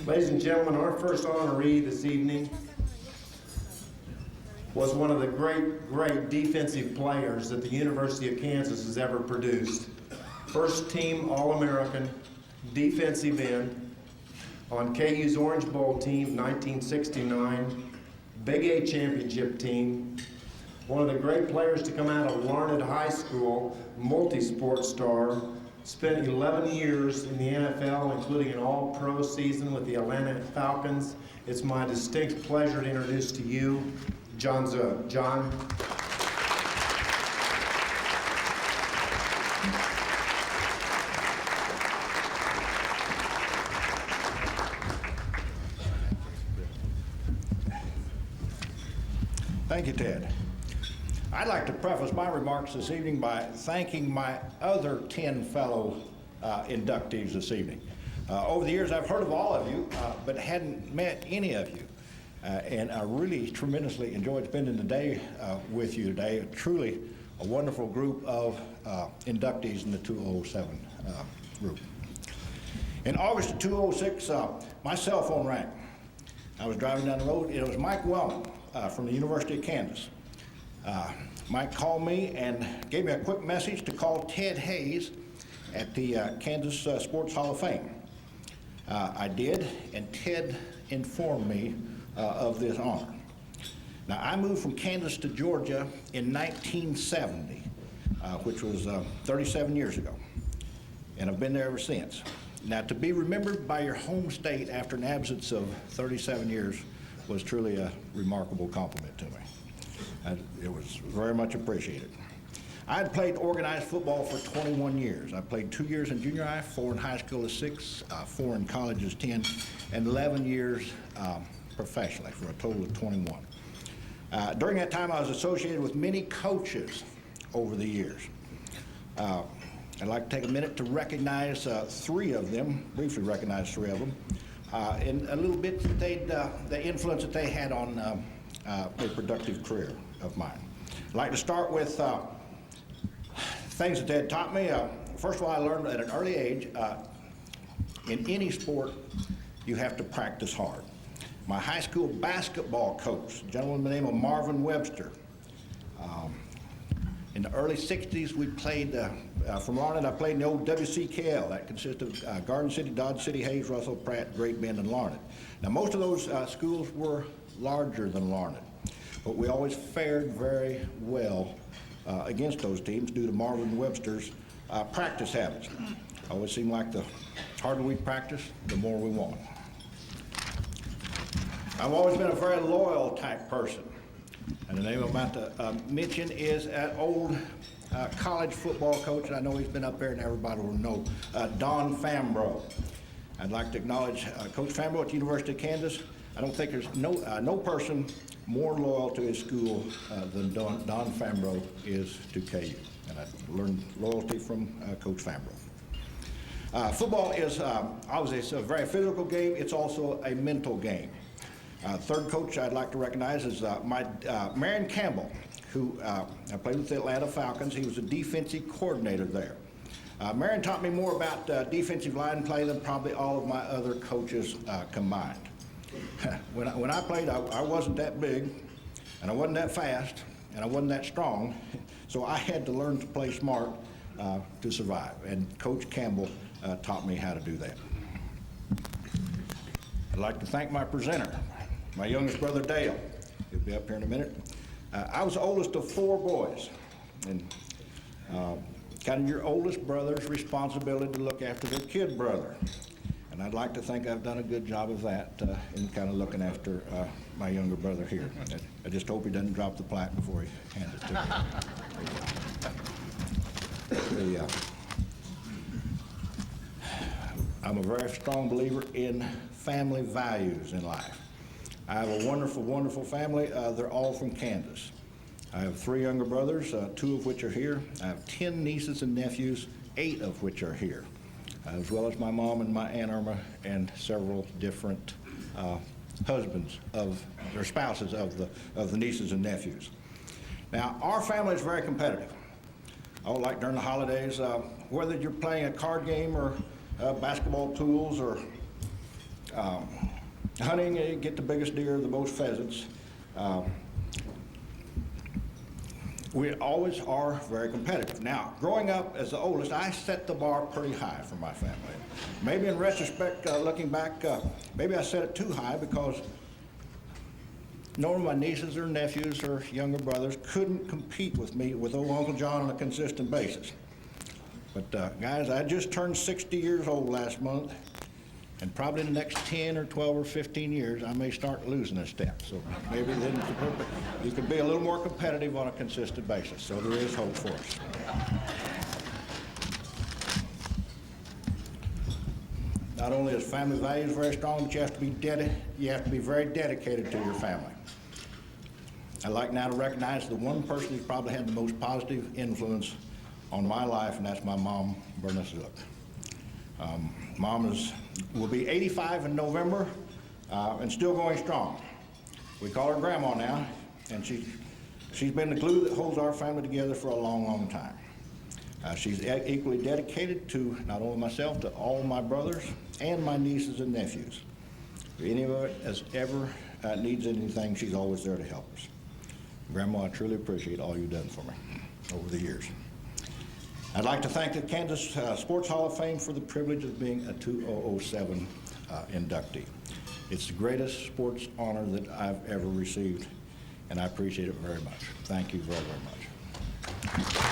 Ladies and gentlemen, our first honoree this evening was one of the great defensive players that the University of Kansas has ever produced. First team All-American defensive end on KU's Orange Bowl team, 1969, Big A championship team, one of the great players to come out of Larned High School, multi-sport star, spent 11 years in the NFL, including an all-pro season with the Atlanta Falcons. It's my distinct pleasure to introduce to you John Zook. John. Thank you, Ted. I'd like to preface my remarks this evening by thanking my other 10 fellow inductees this evening. Over the years, I've heard of all of you, but hadn't met any of you. And I really tremendously enjoyed spending the day with you today. Truly a wonderful group of inductees in the 2007 group. In August of 2006, my cell phone rang. I was driving down the road, and it was Mike Wellman from the University of Kansas. Mike called me and gave me a quick message to call Ted Hayes at the Kansas Sports Hall of Fame. I did, and Ted informed me of this honor. Now, I moved from Kansas to Georgia in 1970, which was 37 years ago, and I've been there ever since. Now, to be remembered by your home state after an absence of 37 years was truly a remarkable compliment to me. It was very much appreciated. I had played organized football for 21 years. I played 2 years in junior high, 4 in high school as 6, 4 in college as 10, and 11 years professionally for a total of 21. During that time, I was associated with many coaches over the years. I'd like to take a minute to recognize 3 of them, briefly recognize 3 of them, and a little bit the influence that they had on a productive career of mine. I'd like to start with things that they had taught me. First of all, I learned at an early age, in any sport, you have to practice hard. My high school basketball coach, a gentleman by the name of Marvin Webster. In the early 60s, we played, from Larned, I played in the old WCKL. That consisted of Garden City, Dodge City, Hayes, Russell, Pratt, Great Bend, and Larned. Now, most of those schools were larger than Larned, but we always fared very well against those teams due to Marvin Webster's practice habits. It always seemed like the harder we practice, the more we won. I've always been a very loyal type person. And the name I'm about to mention is an old college football coach, and I know he's been up there and everybody will know, Don Fambro. I'd like to acknowledge Coach Fambro at the University of Kansas. I don't think there's no person more loyal to his school than Don Fambro is to KU. And I learned loyalty from Coach Fambro. Football is obviously a very physical game. It's also a mental game. Third coach I'd like to recognize is Marion Campbell, who I played with the Atlanta Falcons. He was a defensive coordinator there. Marion taught me more about defensive line play than probably all of my other coaches combined. When I played, I wasn't that big, and I wasn't that fast, and I wasn't that strong, so I had to learn to play smart to survive, and Coach Campbell taught me how to do that. I'd like to thank my presenter, my youngest brother Dale. He'll be up here in a minute. I was the oldest of 4 boys, and kind of your oldest brother's responsibility to look after their kid brother. And I'd like to think I've done a good job of that in kind of looking after my younger brother here. I just hope he doesn't drop the plaque before he hands it to me. I'm a very strong believer in family values in life. I have a wonderful, wonderful family. They're all from Kansas. I have 3 younger brothers, 2 of which are here. I have 10 nieces and nephews, 8 of which are here, as well as my mom and my Aunt Irma and several different husbands or spouses of the nieces and nephews. Now, our family is very competitive. Like during the holidays, whether you're playing a card game or basketball pools or Hunting, you get the biggest deer, the most pheasants. We always are very competitive. Now, growing up as the oldest, I set the bar pretty high for my family. Maybe in retrospect, looking back, maybe I set it too high because none of my nieces or nephews or younger brothers couldn't compete with me with old Uncle John on a consistent basis. But guys, I just turned 60 years old last month, and probably in the next 10 or 12 or 15 years, I may start losing a step. So maybe then you can be a little more competitive on a consistent basis. So there is hope for us. Not only is family values very strong, but you have to be very dedicated to your family. I'd like now to recognize the one person who's probably had the most positive influence on my life, and that's my mom, Bernice Zook. Mom will be 85 in November and still going strong. We call her Grandma now, and she's been the glue that holds our family together for a long, long time. She's equally dedicated to not only myself, to all my brothers and my nieces and nephews. If any of us ever needs anything, she's always there to help us. Grandma, I truly appreciate all you've done for me over the years. I'd like to thank the Kansas Sports Hall of Fame for the privilege of being a 2007 inductee. It's the greatest sports honor that I've ever received, and I appreciate it very much. Thank you very, very much.